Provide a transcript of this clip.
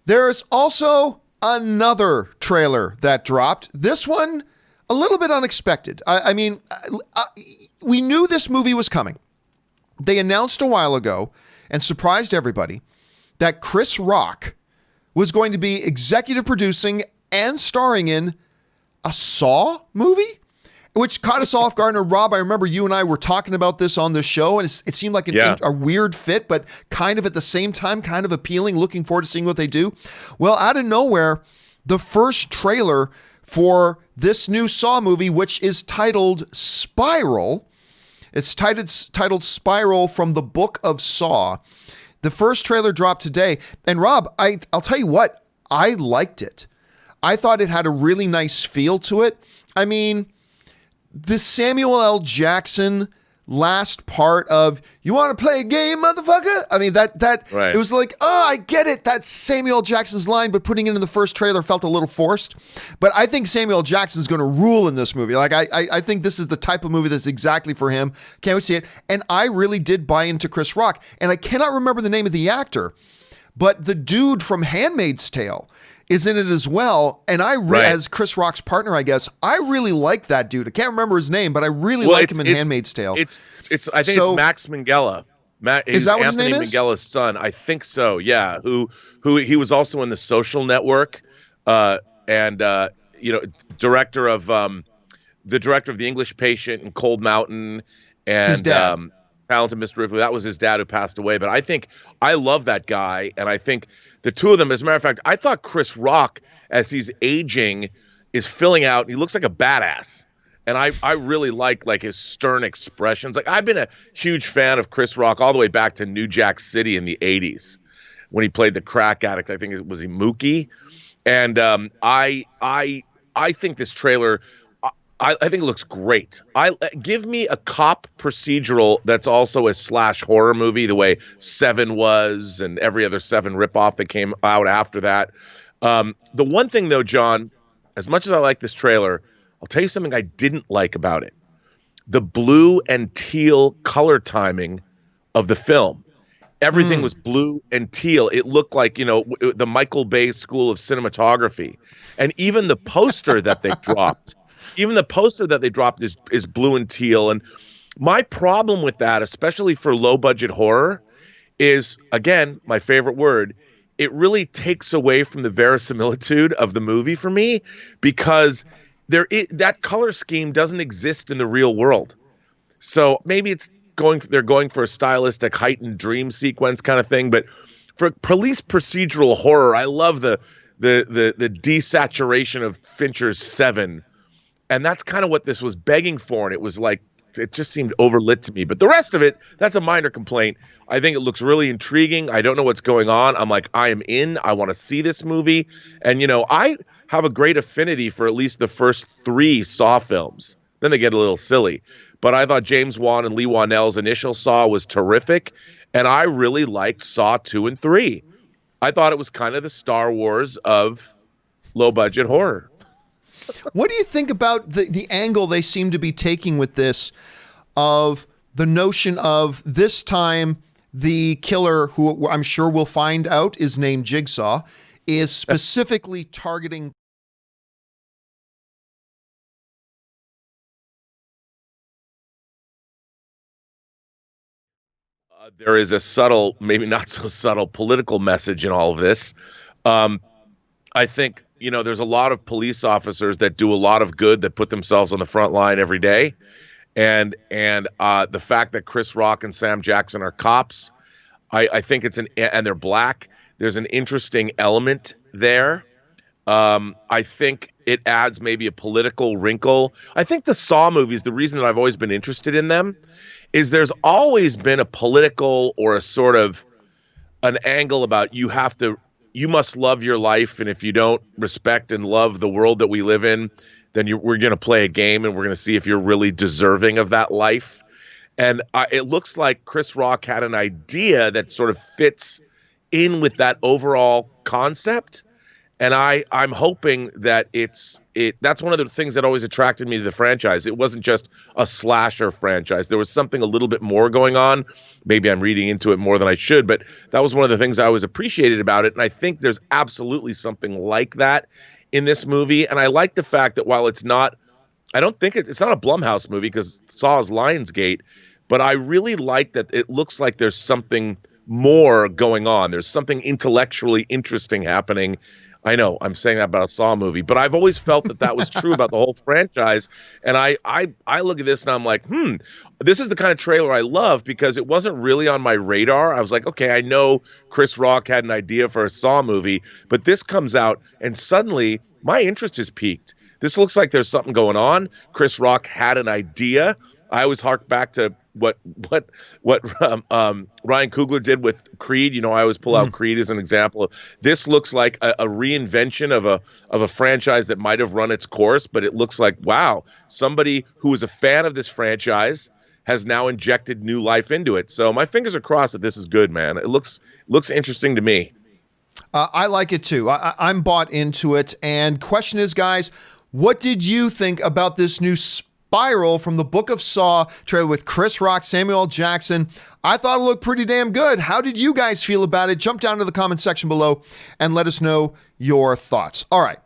There's also another trailer that dropped. This one, a little bit unexpected. I mean, we knew this movie was coming. They announced a while ago and surprised everybody that Chris Rock was going to be executive producing and starring in a Saw movie, which caught us off guard. And Rob, I remember you and I were talking about this on the show, and it seemed like a weird fit, but kind of at the same time, kind of appealing, looking forward to seeing what they do. Well, out of nowhere, the first trailer for this new Saw movie, which is titled Spiral. It's titled Spiral from the Book of Saw. The first trailer dropped today. And Rob, I'll tell you what, I liked it. I thought it had a really nice feel to it. I mean, the Samuel L. Jackson last part of "You want to play a game, motherfucker?" I mean, that right. It was like, oh, I get it. That's Samuel L. Jackson's line, but putting it in the first trailer felt a little forced. But I think Samuel L. Jackson's going to rule in this movie. Like, I think this is the type of movie that's exactly for him. Can't wait to see it. And I really did buy into Chris Rock. And I cannot remember the name of the actor, but the dude from Handmaid's Tale is in it as well. And as Chris Rock's partner, I guess, I really like that dude. I can't remember his name, but I really like him in Handmaid's Tale. I think it's Max Minghella. Is that what his name is? Anthony Minghella's son. I think so. Yeah. Who he was also in The Social Network, and director of The English Patient and Cold Mountain, and his dad. Talented Mr. Ripley. That was his dad who passed away. But I love that guy, and I think the two of them, as a matter of fact, I thought Chris Rock, as he's aging, is filling out. He looks like a badass. And I really like his stern expressions. Like, I've been a huge fan of Chris Rock all the way back to New Jack City in the 80s when he played the crack addict. I think it was Mookie. And I think this trailer, I think it looks great. Give me a cop procedural that's also a slash horror movie, the way Seven was and every other Seven ripoff that came out after that. The one thing, though, John, as much as I like this trailer, I'll tell you something I didn't like about it. The blue and teal color timing of the film. Everything was blue and teal. It looked like, the Michael Bay School of Cinematography. And even the poster that they dropped, is blue and teal. And my problem with that, especially for low budget horror, is, again, my favorite word, it really takes away from the verisimilitude of the movie for me, because that color scheme doesn't exist in the real world. So maybe they're going for a stylistic heightened dream sequence kind of thing. But for police procedural horror, I love the desaturation of Fincher's Seven. And that's kind of what this was begging for. And it was like, it just seemed overlit to me. But the rest of it, that's a minor complaint. I think it looks really intriguing. I don't know what's going on. I'm like, I am in. I want to see this movie. And, I have a great affinity for at least the first 3 Saw films. Then they get a little silly. But I thought James Wan and Lee Wanell's initial Saw was terrific. And I really liked Saw 2 and 3. I thought it was kind of the Star Wars of low-budget horror. What do you think about the angle they seem to be taking with this, of the notion of this time the killer, who I'm sure we'll find out is named Jigsaw, is specifically targeting there is a subtle, maybe not so subtle, political message in all of this. I think, there's a lot of police officers that do a lot of good, that put themselves on the front line every day. And the fact that Chris Rock and Sam Jackson are cops, I think and they're black. There's an interesting element there. I think it adds maybe a political wrinkle. I think the Saw movies, the reason that I've always been interested in them is there's always been a political or a sort of an angle about you must love your life, and if you don't respect and love the world that we live in, then we're going to play a game, and we're going to see if you're really deserving of that life. And it looks like Chris Rock had an idea that sort of fits in with that overall concept. And I'm hoping that that's one of the things that always attracted me to the franchise. It wasn't just a slasher franchise. There was something a little bit more going on. Maybe I'm reading into it more than I should, but that was one of the things I always appreciated about it. And I think there's absolutely something like that in this movie. And I like the fact that while it's not, I don't think it's not a Blumhouse movie because Saw is Lionsgate, but I really like that it looks like there's something more going on. There's something intellectually interesting happening. I know I'm saying that about a Saw movie, but I've always felt that was true about the whole franchise. And I look at this and I'm like, this is the kind of trailer I love because it wasn't really on my radar. I was like, okay, I know Chris Rock had an idea for a Saw movie, but this comes out and suddenly my interest is piqued. This looks like there's something going on. Chris Rock had an idea. I always hark back to what Ryan Coogler did with Creed. You know, I always pull out Creed as an example. This looks like a reinvention of a franchise that might have run its course, but it looks like, wow, somebody who is a fan of this franchise has now injected new life into it. So my fingers are crossed that this is good, man. It looks interesting to me. I like it too. I'm bought into it. And question is, guys, what did you think about this new Spiral from the Book of Saw trailer with Chris Rock, Samuel L. Jackson? I thought it looked pretty damn good. How did you guys feel about it? Jump down to the comment section below and let us know your thoughts. All right.